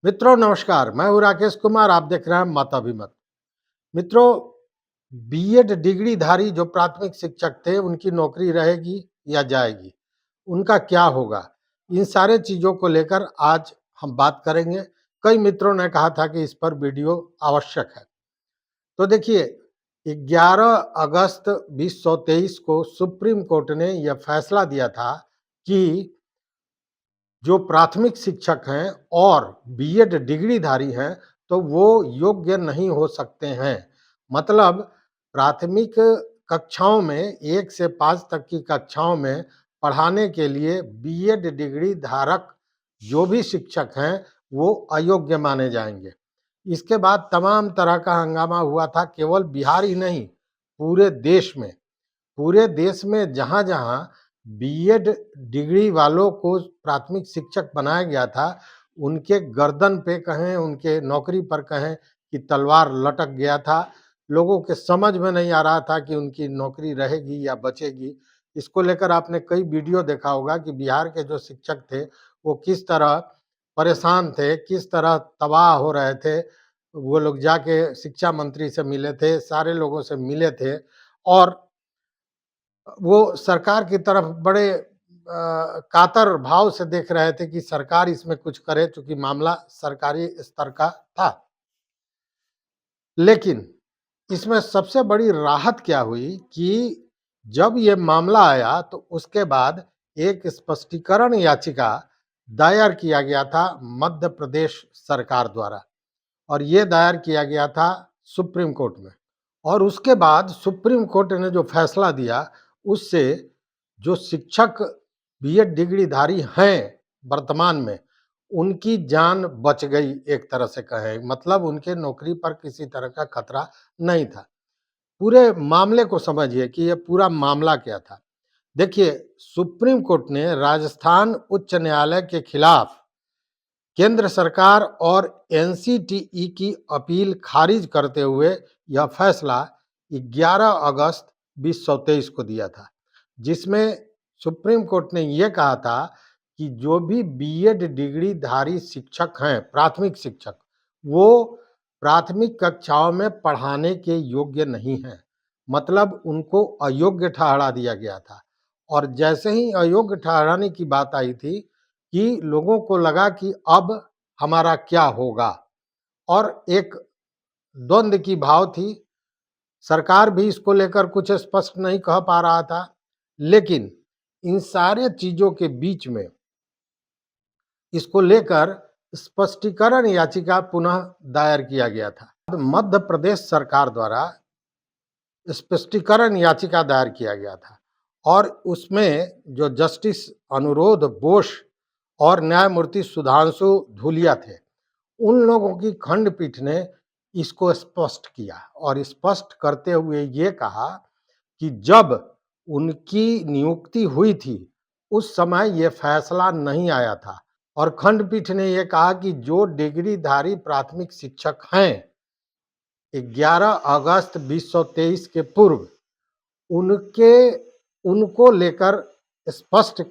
मित्रों नमस्कार, मैं हूँ राकेश कुमार। आप देख रहे हैं मताभिमत। मित्रों, बीएड डिग्रीधारी जो प्राथमिक शिक्षक थे उनकी नौकरी रहेगी या जाएगी, उनका क्या होगा, इन सारे चीज़ों को लेकर आज हम बात करेंगे। कई मित्रों ने कहा था कि इस पर वीडियो आवश्यक है। तो देखिए, 11 अगस्त 2023 को सुप्रीम कोर्ट ने यह फैसला दिया था कि जो प्राथमिक शिक्षक हैं और बीएड डिग्रीधारी हैं, तो वो योग्य नहीं हो सकते हैं। मतलब प्राथमिक कक्षाओं में 1 से 5 तक की कक्षाओं में पढ़ाने के लिए बीएड डिग्री धारक जो भी शिक्षक हैं, वो अयोग्य माने जाएंगे। इसके बाद तमाम तरह का हंगामा हुआ था, केवल बिहार ही नहीं, पूरे देश में जहाँ-जहाँ बीएड डिग्री वालों को प्राथमिक शिक्षक बनाया गया था, उनके गर्दन पे कहें, उनके नौकरी पर कहें कि तलवार लटक गया था। लोगों के समझ में नहीं आ रहा था कि उनकी नौकरी रहेगी या बचेगी। इसको लेकर आपने कई वीडियो देखा होगा कि बिहार के जो शिक्षक थे, वो किस तरह परेशान थे, किस तरह तबाह हो रहे थे। वो लोग जाके शिक्षा मंत्री से मिले थे, सारे लोगों से मिले थे और वो सरकार की तरफ बड़े कातर भाव से देख रहे थे कि सरकार इसमें कुछ करे, चूंकि मामला सरकारी स्तर का था। लेकिन इसमें सबसे बड़ी राहत क्या हुई कि जब ये मामला आया तो उसके बाद एक स्पष्टीकरण याचिका दायर किया गया था मध्य प्रदेश सरकार द्वारा, और ये दायर किया गया था सुप्रीम कोर्ट में। और उसके बाद सुप्रीम कोर्ट ने जो फैसला दिया, उससे जो शिक्षक बीएड डिग्रीधारी हैं वर्तमान में, उनकी जान बच गई एक तरह से कहें। मतलब उनके नौकरी पर किसी तरह का खतरा नहीं था। पूरे मामले को समझिए कि ये पूरा मामला क्या था। देखिए, सुप्रीम कोर्ट ने राजस्थान उच्च न्यायालय के खिलाफ केंद्र सरकार और एनसीटीई की अपील खारिज करते हुए यह फैसला 11 अगस्त 2023 को दिया था, जिसमें सुप्रीम कोर्ट ने यह कहा था कि जो भी बीएड डिग्रीधारी शिक्षक हैं, प्राथमिक शिक्षक, वो प्राथमिक कक्षाओं में पढ़ाने के योग्य नहीं हैं। मतलब उनको अयोग्य ठहरा दिया गया था। और जैसे ही अयोग्य ठहराने की बात आई थी कि लोगों को लगा कि अब हमारा क्या होगा, और एक द्वंद की भाव थी। सरकार भी इसको लेकर कुछ स्पष्ट नहीं कह पा रहा था। लेकिन इन सारे चीजों के बीच में इसको लेकर स्पष्टीकरण याचिका पुनः दायर किया गया था। मध्य प्रदेश सरकार द्वारा स्पष्टीकरण याचिका दायर किया गया था, और उसमें जो जस्टिस अनुरोध बोस और न्यायमूर्ति सुधांशु धूलिया थे, उन लोगों की खंडपीठ ने इसको स्पष्ट किया और स्पष्ट करते हुए ये कहा कि जब उनकी नियुक्ति हुई थी, उस समय ये फैसला नहीं आया था। और खंडपीठ ने यह कहा कि जो डिग्रीधारी प्राथमिक शिक्षक हैं, 11 अगस्त 2023 के पूर्व उनके उनको लेकर स्पष्ट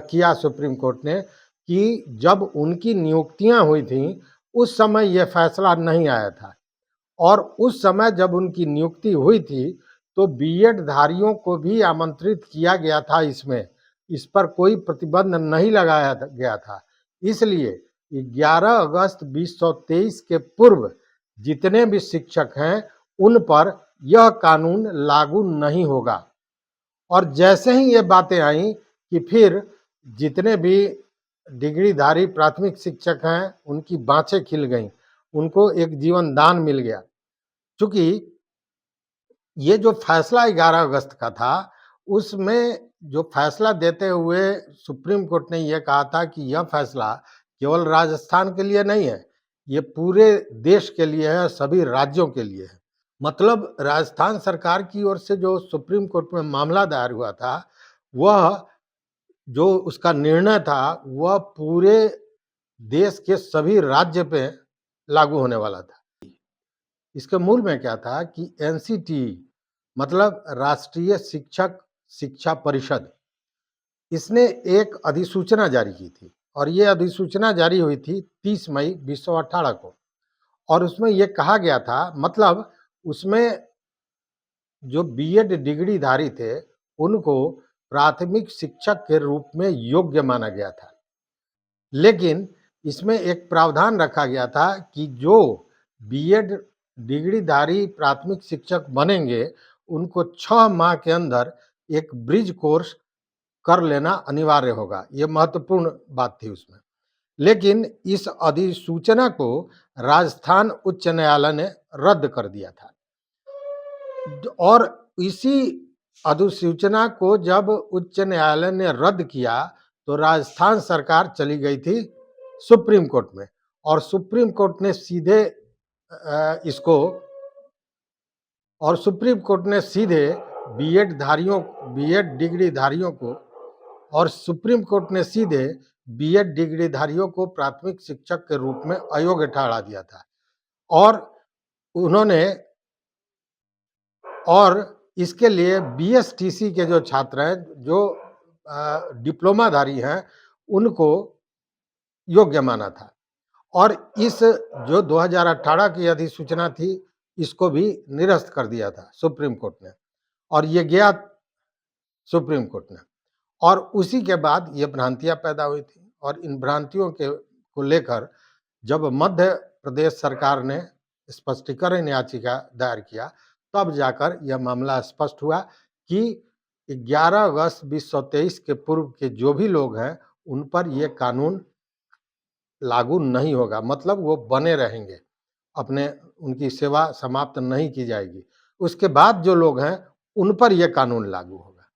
किया सुप्रीम कोर्ट ने कि जब उनकी नियुक्तियां हुई थीं, उस समय यह फैसला नहीं आया था। और उस समय जब उनकी नियुक्ति हुई थी, तो बीएड धारियों को भी आमंत्रित किया गया था। इसमें इस पर कोई प्रतिबंध नहीं लगाया गया था। इसलिए 11 अगस्त 2023 के पूर्व जितने भी शिक्षक हैं, उन पर यह कानून लागू नहीं होगा। और जैसे ही ये बातें आई कि फिर जितने भी डिग्रीधारी प्राथमिक शिक्षक हैं, उनकी बाँछें खिल गईं, उनको एक जीवन दान मिल गया। चूँकि ये जो फैसला 11 अगस्त का था, उसमें जो फैसला देते हुए सुप्रीम कोर्ट ने यह कहा था कि यह फैसला केवल राजस्थान के लिए नहीं है, ये पूरे देश के लिए है, सभी राज्यों के लिए है। मतलब राजस्थान सरकार की ओर से जो सुप्रीम कोर्ट में मामला दायर हुआ था, वह जो उसका निर्णय था, वह पूरे देश के सभी राज्य पे लागू होने वाला था। इसके मूल में क्या था कि एनसीटीई मतलब राष्ट्रीय शिक्षक शिक्षा परिषद, इसने एक अधिसूचना जारी की थी और ये अधिसूचना जारी हुई थी 30 मई 2018 को। और उसमें ये कहा गया था, मतलब उसमें जो बीएड डिग्रीधारी थे, उनको प्राथमिक शिक्षक के रूप में योग्य माना गया था। लेकिन इसमें एक प्रावधान रखा गया था कि जो बीएड डिग्रीधारी प्राथमिक शिक्षक बनेंगे, उनको 6 माह के अंदर एक ब्रिज कोर्स कर लेना अनिवार्य होगा। ये महत्वपूर्ण बात थी उसमें। लेकिन इस अधिसूचना को राजस्थान उच्च न्यायालय ने रद्द कर दिया था। और इसी अधिसूचना को जब उच्च न्यायालय ने रद्द किया, तो राजस्थान सरकार चली गई थी सुप्रीम कोर्ट में, और सुप्रीम कोर्ट ने सीधे इसको और सुप्रीम कोर्ट ने सीधे बीएड डिग्रीधारियों को और सुप्रीम कोर्ट ने सीधे बीएड डिग्रीधारियों को प्राथमिक शिक्षक के रूप में अयोग्य ठहरा दिया था। और उन्होंने और इसके लिए बीएसटीसी के जो छात्र हैं, जो डिप्लोमाधारी हैं, उनको योग्य माना था। और इस जो 2018 की अधिसूचना थी, इसको भी निरस्त कर दिया था सुप्रीम कोर्ट ने, और ये गया सुप्रीम कोर्ट ने। और उसी के बाद ये भ्रांतियां पैदा हुई थी, और इन भ्रांतियों को लेकर जब मध्य प्रदेश सरकार ने स्पष्टीकरण याचिका दायर किया, तब जाकर यह मामला स्पष्ट हुआ कि 11 अगस्त 2023 के पूर्व के जो भी लोग हैं, उन पर यह कानून लागू नहीं होगा, मतलब वो बने रहेंगे, उनकी सेवा समाप्त नहीं की जाएगी। उसके बाद जो लोग हैं, उन पर यह कानून लागू होगा।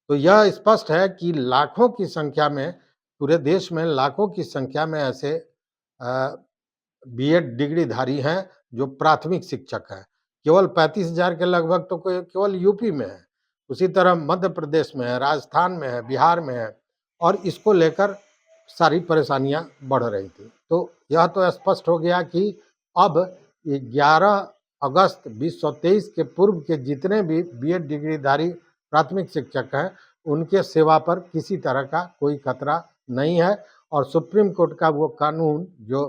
तो यह स्पष्ट है कि लाखों की संख्या में, पूरे देश में लाखों की संख्या में ऐसे बीएड डिग्रीधारी हैं जो प्राथमिक शिक्षक हैं। केवल 35,000 के लगभग तो केवल यूपी में है, उसी तरह मध्य प्रदेश में है, राजस्थान में है, बिहार में है, और इसको लेकर सारी परेशानियां बढ़ रही थी। तो यह तो स्पष्ट हो गया कि अब 11 अगस्त 2023 के पूर्व के जितने भी बीएड डिग्रीधारी प्राथमिक शिक्षक हैं, उनके सेवा पर किसी तरह का कोई खतरा नहीं है। और सुप्रीम कोर्ट का वो कानून जो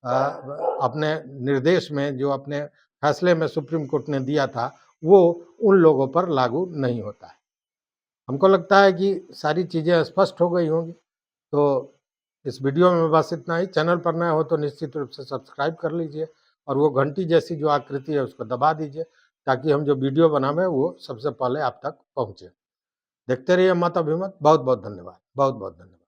अपने निर्देश में, जो अपने फैसले में सुप्रीम कोर्ट ने दिया था, वो उन लोगों पर लागू नहीं होता है। हमको लगता है कि सारी चीज़ें स्पष्ट हो गई होंगी। तो इस वीडियो में बस इतना ही। चैनल पर नए हो तो निश्चित रूप से सब्सक्राइब कर लीजिए, और वो घंटी जैसी जो आकृति है उसको दबा दीजिए, ताकि हम जो वीडियो बनावें वो सबसे पहले आप तक पहुँचे। देखते रहिए मत अभिमत। बहुत बहुत धन्यवाद। बहुत बहुत धन्यवाद।